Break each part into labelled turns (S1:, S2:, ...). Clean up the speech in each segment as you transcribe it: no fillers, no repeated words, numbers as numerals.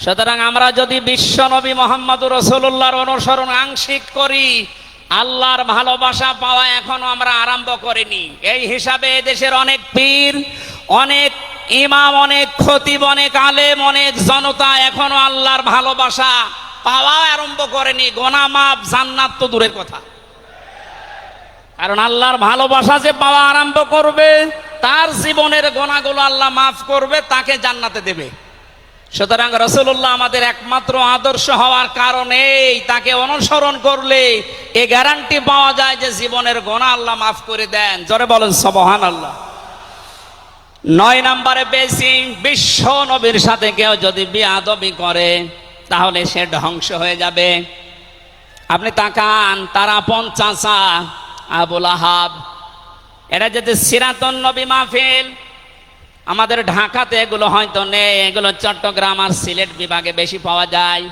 S1: সুতরাং আমরা যদি বিশ্ব নবী মুহাম্মদুর রাসূলুল্লাহর অনুসরণ আংশিক করি, আল্লাহর ভালোবাসা পাওয়া এখনো আমরা আরম্ভ করিনি। এই হিসাবে দেশের অনেক পীর, অনেক ইমাম, অনেক খতিব, অনেক আলেম, অনেক জনতা এখনো আল্লাহর ভালোবাসা পাওয়া আরম্ভ করেনি। গোনা মাফ, জান্নাত তো দূরের কথা। কারণ আল্লাহর ভালোবাসা যে পাওয়া আরম্ভ করবে, তার জীবনের গোনাগুলো আল্লাহ মাফ করবে, তাকে জান্নাতে দেবে। সুতরাং রাসূলুল্লাহ আমাদের একমাত্র আদর্শ হওয়ার কারণেই তাকে অনুসরণ করলে এই গ্যারান্টি পাওয়া যায় যে জীবনের গোনা আল্লাহ মাফ করে দেন। জোরে বলেন সুবহানাল্লাহ। 9 নম্বরে পেয়েছি, বিশ্ব নবীর সাথে কেউ যদি বেয়াদবি করে তাহলে সে ধ্বংস হয়ে যাবে। আপনি তাকান, তার আপন চাচা আবু লাহাব, এটা যদি সিরাতুন নবী মাহফিল, আমাদের ঢাকাতে এগুলো হয়তো নেই, এগুলো চট্টগ্রাম আর সিলেট বিভাগে বেশি পাওয়া যায়।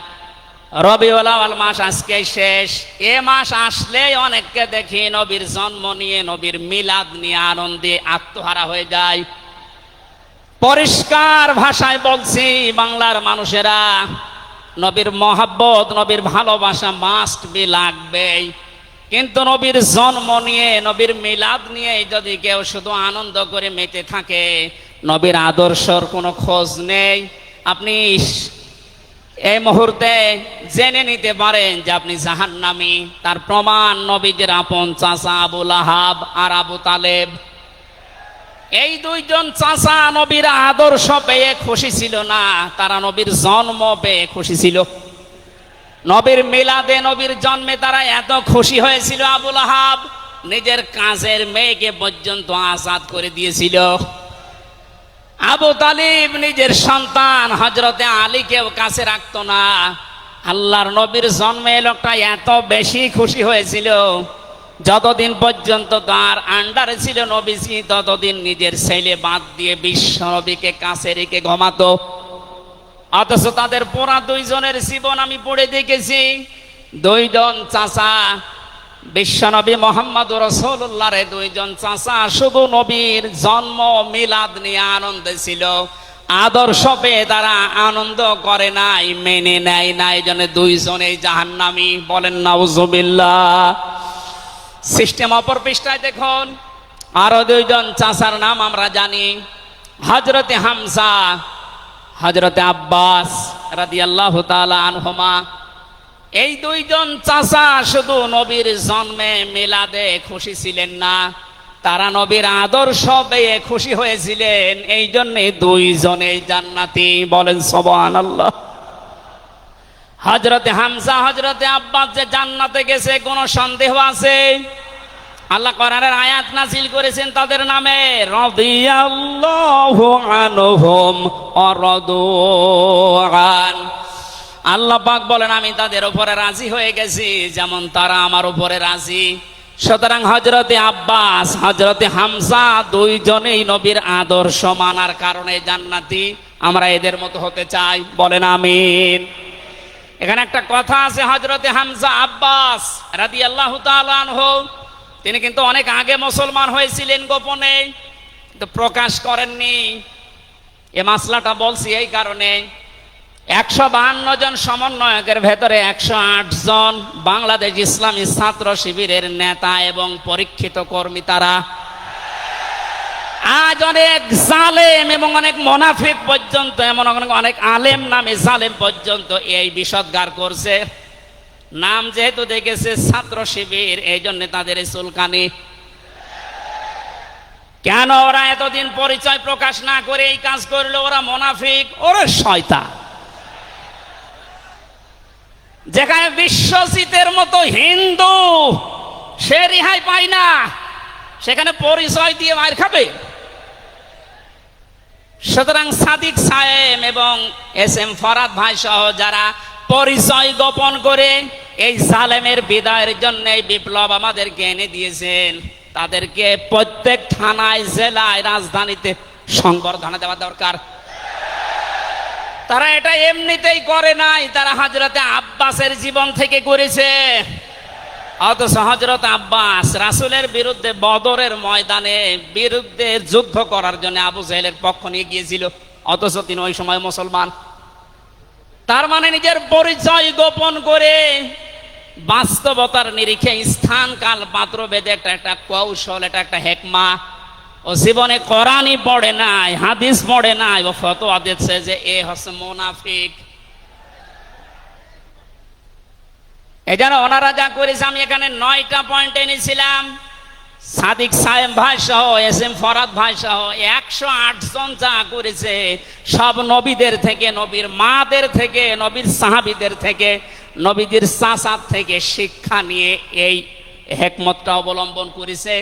S1: রবিউল আউয়াল মাস আজকে শেষ, এ মাস আসলেই অনেককে দেখি নবীর জন্ম নিয়ে, নবীর মিলাদ নিয়ে আনন্দে আত্মহারা হয়ে যায়। পরিষ্কার ভাষায় বলছি, বাংলার মানুষেরা, নবীর মহাব্বত, নবীর ভালোবাসা মাস্ট বি লাগবেই। কিন্তু নবীর জন্ম নিয়ে, নবীর মিলাদ নিয়ে যদি কেউ শুধু আনন্দ করে মেতে থাকে, নবীর আদর্শর কোনো খোঁজ নেই, আপনি এই মুহূর্তে জেনে নিতে পারেন যে আপনি জাহান্নামী। তার প্রমাণ নবীদের আপন চাচা আবু লাহাব আর আবু তালেব। এই দুইজন চাচা নবীর আদর্শ পেয়ে খুশি ছিল না, তারা নবীর জন্ম পেয়ে খুশি ছিল। নবীর মিলাদে, নবীর জন্মে তারা এত খুশি হয়েছিল, আবু লাহাব নিজের কাজের মেয়েকে পর্যন্ত আজাদ করে দিয়েছিল। আবু তালিব নিজের সন্তান হযরতে আলীকেও কাছে রাখতো না। আল্লাহর নবীর জন্মে লোকটা এত বেশি খুশি হয়েছিল, যতদিন পর্যন্ত তার আন্ডারে ছিল নবীজি, ততদিন নিজের ছেলে বাদ দিয়ে বিশ্ব নবীকে কাছে রেখে ঘুমাতো। অথচ তাদের পুরা দুইজনের জীবন আমি পড়ে দেখেছি। দুইজন চাচা, বিশ্বনবী মুহাম্মদুর রাসূলুল্লাহর দুইজন চাচা শুধু নবীর জন্ম মিলাদ নিয়ে আনন্দে ছিল, আদর্শ পেয়ে তারা আনন্দ করে নাই, মেনে নেয় না। এই জন্য দুইজনেই জাহান্নামী। বলেন নাউজুবিল্লাহ। সিস্টেম অপর পৃষ্ঠায় দেখুন, আরো দুইজন চাচার নাম আমরা জানি, হযরতে হামজা, হযরতে আব্বাস রাদিয়াল্লাহু তাআলা আনহুমা। এই দুইজন চাচা শুধু নবীর জন্মে মিলাদে খুশি ছিলেন না, তারা নবীর আদর্শ পেয়ে খুশি হয়েছিলেন। এই জন্যে দুইজনেই জান্নাতি। বলেন সুবহানাল্লাহ। হযরতে হামজা, হযরতে আব্বাস যে জান্নাতে গেছে কোনো সন্দেহ আছে? আল্লাহ কোরআনের আয়াত নাযিল করেছেন তাদের নামে, রাদিয়াল্লাহু আনহুম ওয়া রাদু আন। আল্লাহ পাক বলেন, আমি তাদের উপরে রাজি হয়ে গেছি যেমন তারা আমার উপরে রাজি। সুতরাং হযরতে আব্বাস, হযরতে হামজা দুইজনেই নবীর আদর্শ মানার কারণে জান্নাতি। আমরা এদের মতো হতে চাই। বলেন আমিন। এখানে একটা কথা আছে, হযরতে হামজা আব্বাস রাদিয়াল্লাহু তাআলা আনহু, তিনি কিন্তু অনেক আগে মুসলমান হয়েছিলেন গোপনে, কিন্তু প্রকাশ করেননি। এই মাসলাটা বলছি এই কারণে, 152 জন সমন্বয়কের ভেতরে 108 জন বাংলাদেশ ইসলামী ছাত্র শিবিরের নেতা এবং পরীক্ষিত কর্মী। তারা আজ অনেক জালেম এবং অনেক মুনাফিক পর্যন্ত, এমন অনেক আলেম নামে জালেম পর্যন্ত এই বিষদগার করছে। নাম যেহেতু দেখেছে ছাত্র শিবির, এই জন্য তাদের চুলকানি। কেন ওরা এতদিন পরিচয় প্রকাশ না করে এই কাজ করলো? ওরা মুনাফিক, ওরা শয়তান। যেখানে বিশ্বজিতের মতো হিন্দু সে রেহাই পায় না, সেখানে পরিচয় দিয়ে মার খাবে। সুতরাং সাদিক সাহেব এবং এস এম ফরাদ ভাই সহ যারা পরিচয় গোপন করে এই জালেমের বিদায়ের জন্য এই বিপ্লব আমাদেরকে এনে দিয়েছেন, তাদেরকে প্রত্যেক থানায়, জেলায়, রাজধানীতে সংবর্ধনা দেওয়া দরকার। তারা এটা এমনিতেই করে নাই, তারা হযরতে আব্বাসের জীবন থেকে করেছে। অথচ হযরত আব্বাস রাসূলের বিরুদ্ধে বদরের ময়দানে বিরুদ্ধে যুদ্ধ করার জন্য আবু জাহেলের পক্ষ নিয়ে গিয়েছিল, অথচ তিনি ওই সময় মুসলমান। তার মানে নিজের পরিচয় গোপন করে বাস্তবতার নিরিখে স্থান কাল পাত্র বেদে একটা কৌশল, এটা একটা হেকমা। ও জীবনে কোরআনই পড়ে নাই, হাদিস পড়ে নাই, ও ফতোয়া দিচ্ছে যে এ হচ্ছে মুনাফিক। এই জন্য ওনারা যা করেছে, আমি এখানে 9টা পয়েন্ট এনেছিলাম। সাদিক সায়েম ভাই সহ, এস এম ফরাদ ভাই সহ 108 জন যা করেছে, সব নবীদের থেকে, নবীর মাদের থেকে, নবীর সাহাবীদের থেকে, নবীদের চাচার থেকে শিক্ষা নিয়ে এই হেকমতটা অবলম্বন করেছে।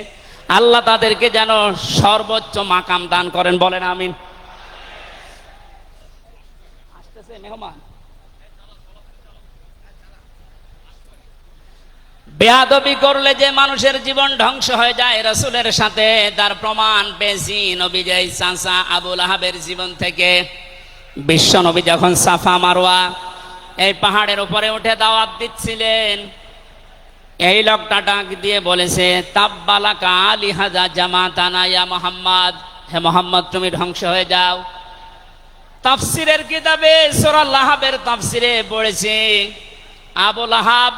S1: আল্লাহ তাদেরকে যেন সর্বোচ্চ মাকাম দান করেন, বলেন আমিন। আসতেছে মেহমান। বেয়াদবি করলে যে মানুষের জীবন ধ্বংস হয়ে যায় রাসূলের সাথে, তার প্রমাণ পেয়েছি নবীজের চাচা আবুল আহাবের জীবন থেকে। বিশ্ব নবী যখন সাফা মারওয়া এই পাহাড়ের উপরে উঠে দাওয়াত দিচ্ছিলেন, এই লোকটা ডাক দিয়ে বলেছে, তাব্বালাকা লিহাজা জামাতানা ইয়া মুহাম্মদ, হে মুহাম্মদ তুমি ধ্বংস হয়ে যাও। তাফসিরের কিতাবে সূরা লাহাবের তাফসিরে পড়েছে, আবুল আহাব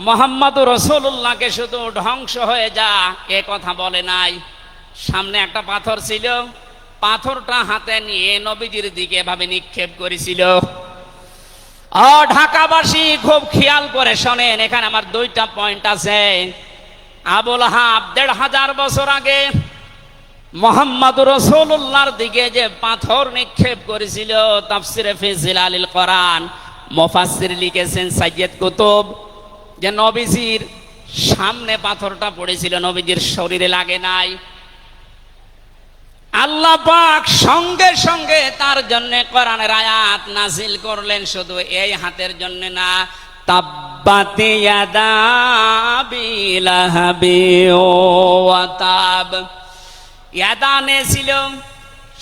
S1: মুহাম্মদুর রাসূলুল্লাহকে শুধু ধ্বংস হয়ে যা এ কথা বলে নাই। সামনে একটা পাথর ছিল, পাথরটা হাতে নিয়ে নবীজির দিকে এভাবে নিক্ষেপ করেছিল। ঢাকাবাসী খুব খেয়াল করে শোনেন, এখানে আমার 2টা পয়েন্ট আছে। আবুল আহাব 1500 বছর আগে মুহাম্মদুর রাসূলুল্লাহর দিকে যে পাথর নিক্ষেপ করেছিল, তাফসিরে ফি জিলালিল কোরআন মুফাসসির লিখেছেন সাইয়্যিদ কুতুব, যে নবীজির সামনে পাথরটা পড়েছিল, নবীজির শরীরে লাগে নাই। আল্লাহ পাক সঙ্গে সঙ্গে তার জন্য কোরআনের আয়াত নাজিল করলেন, শুধু এই হাতের জন্য না, তাব্বাত ইয়াদা আবি লাহাবি ওয়া তাব। ইয়াদানে ছিল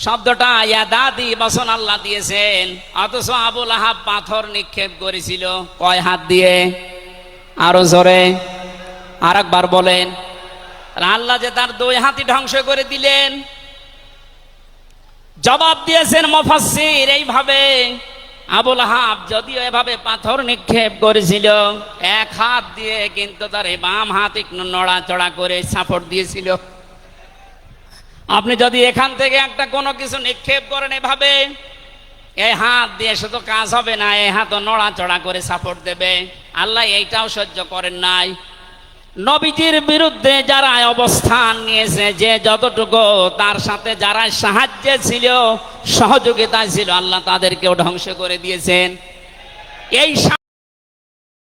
S1: শব্দটা, ইয়াদাদি বচন আল্লাহ দিয়েছেন, অথচ আবুল আহাব পাথর নিক্ষেপ করেছিল কয় হাত দিয়ে? আরো জোরে আরেকবার বলেন। আল্লাহ যে তার 2 হাতই ধ্বংস করে দিলেন। জবাব দিয়েছেন মুফাসসির এইভাবে, আবুল আহাব যদিও এভাবে পাথর নিক্ষেপ করেছিল 1 হাত দিয়ে, কিন্তু তার বাম হাত একটু নড়াচড়া করে সাপোর্ট দিয়েছিল। আপনি যদি এখান থেকে একটা কোনো কিছু নিক্ষেপ করেন এভাবে, এই হাত দিয়ে শুধু কাজ হবে না, এই হাতও নড়াচড়া করে সাপোর্ট দেবে। আল্লাহ এইটাও সহ্য করেন নাই। নবীজির বিরুদ্ধে যারা অবস্থান নিয়েছে, যে যতটুকু তার সাথে যারা সাহায্যে ছিল, সহযোগিতায় ছিল, আল্লাহ তাদেরকেও ধ্বংস করে দিয়েছেন। এই